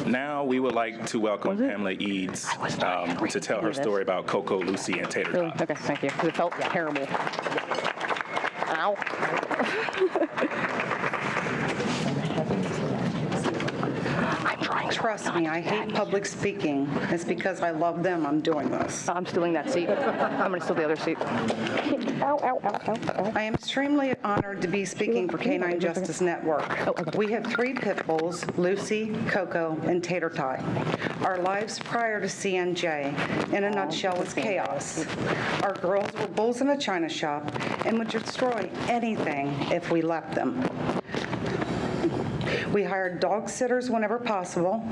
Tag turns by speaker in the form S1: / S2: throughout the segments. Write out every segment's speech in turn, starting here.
S1: Now we would like to welcome Pamela Eades to tell her story about Coco, Lucy, and Tater
S2: Really?
S1: Tot.
S2: Okay, thank you. 'Cause it felt terrible. Ow.
S3: Trust me, I hate public speaking. It's because I love them I'm doing this.
S2: I'm stealing that seat. I'm going to steal the other seat. Ow, ow, ow, ow, ow.
S3: I am extremely honored to be speaking for Canine Justice Network. We have 3 pit bulls, Lucy, Coco, and Tater Tot. Our lives prior to CNJ, in a nutshell, was chaos. Our girls were bulls in a china shop and would destroy anything if we left them. We hired dog sitters whenever possible,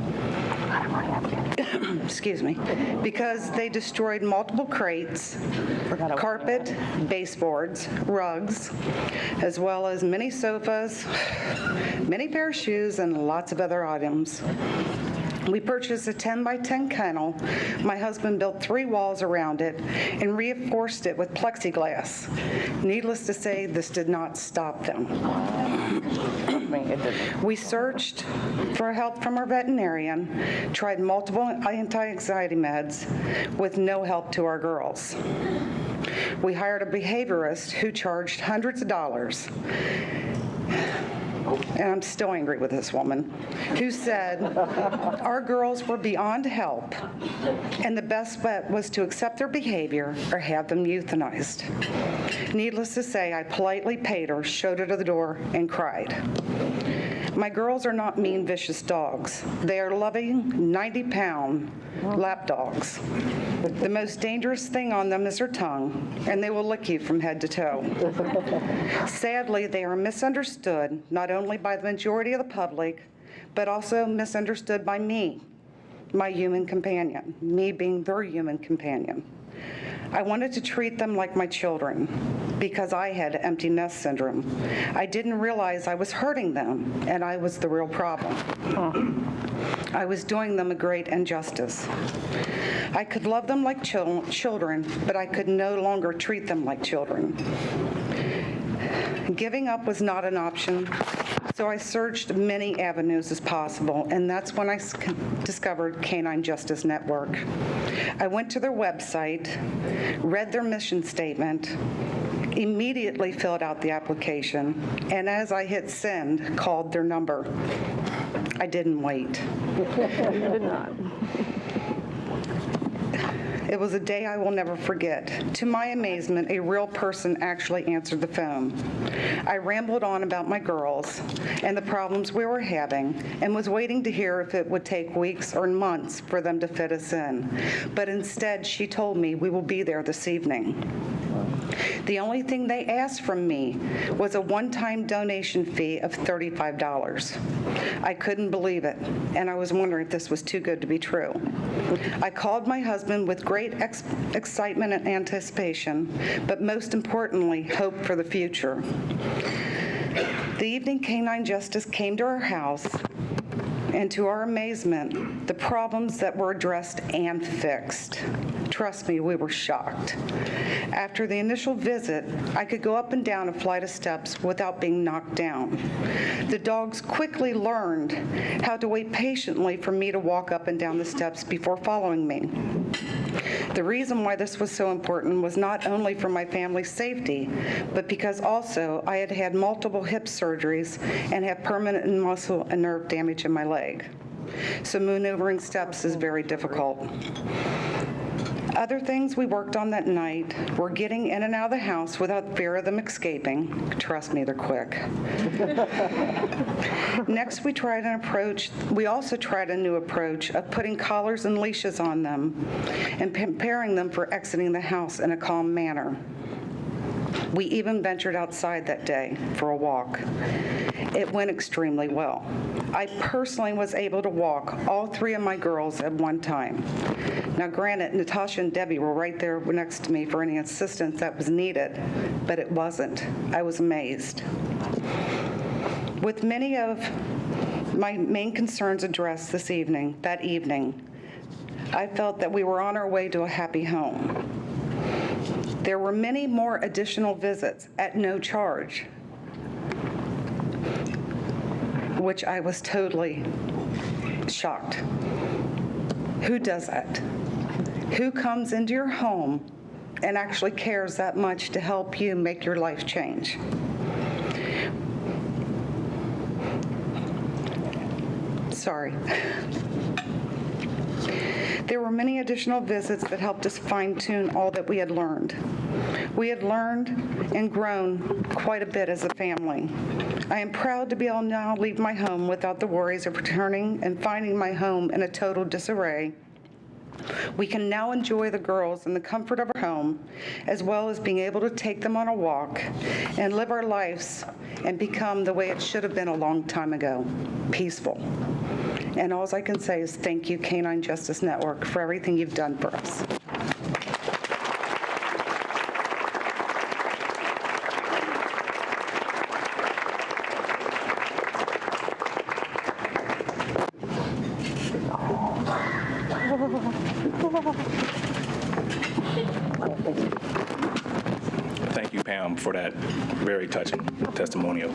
S3: excuse me, because they destroyed multiple crates, carpet, baseboards, rugs, as well as many sofas, many pair of shoes, and lots of other items. We purchased a 10 by 10 kennel. My husband built 3 walls around it and reinforced it with plexiglass. Needless to say, this did not stop them. We searched for help from our veterinarian, tried multiple anti-anxiety meds with no help to our girls. We hired a behaviorist who charged hundreds of dollars. And I'm still angry with this woman, who said our girls were beyond help, and the best bet was to accept their behavior or have them euthanized. Needless to say, I politely paid her, showed her to the door, and cried. My girls are not mean, vicious dogs. They are loving, 90-pound lap dogs. The most dangerous thing on them is their tongue, and they will lick you from head to toe. Sadly, they are misunderstood, not only by the majority of the public, but also misunderstood by me, my human companion, me being their human companion. I wanted to treat them like my children because I had empty nest syndrome. I didn't realize I was hurting them, and I was the real problem. I was doing them a great injustice. I could love them like children, but I could no longer treat them like children. Giving up was not an option, so I searched many avenues as possible, and that's when I discovered Canine Justice Network. I went to their website, read their mission statement, immediately filled out the application, and as I hit send, called their number. I didn't wait.
S2: You did not.
S3: It was a day I will never forget. To my amazement, a real person actually answered the phone. I rambled on about my girls and the problems we were having and was waiting to hear if it would take weeks or months for them to fit us in. But instead, she told me we will be there this evening. The only thing they asked from me was a one-time donation fee of $35. I couldn't believe it, and I was wondering if this was too good to be true. I called my husband with great excitement and anticipation, but most importantly, hope for the future. The evening Canine Justice came to our house, and to our amazement, the problems that were addressed and fixed. Trust me, we were shocked. After the initial visit, I could go up and down a flight of steps without being knocked down. The dogs quickly learned how to wait patiently for me to walk up and down the steps before following me. The reason why this was so important was not only for my family's safety, but because also I had had multiple hip surgeries and have permanent muscle and nerve damage in my leg. So maneuvering steps is very difficult. Other things we worked on that night were getting in and out of the house without fear of them escaping. Trust me, they're quick. Next, we also tried a new approach of putting collars and leashes on them and preparing them for exiting the house in a calm manner. We even ventured outside that day for a walk. It went extremely well. I personally was able to walk all 3 of my girls at one time. Now granted, Natasha and Debbie were right there next to me for any assistance that was needed, but it wasn't. I was amazed. With many of my main concerns addressed that evening, I felt that we were on our way to a happy home. There were many more additional visits at no charge, which I was totally shocked. Who does that? Who comes into your home and actually cares that much to help you make your life change? Sorry. There were many additional visits that helped us fine-tune all that we had learned. We had learned and grown quite a bit as a family. I am proud to be able to now leave my home without the worries of returning and finding my home in a total disarray. We can now enjoy the girls in the comfort of our home, as well as being able to take them on a walk and live our lives and become the way it should have been a long time ago, peaceful. And all I can say is thank you, Canine Justice Network, for everything you've done for us.
S1: Thank you, Pam, for that very touching testimonial.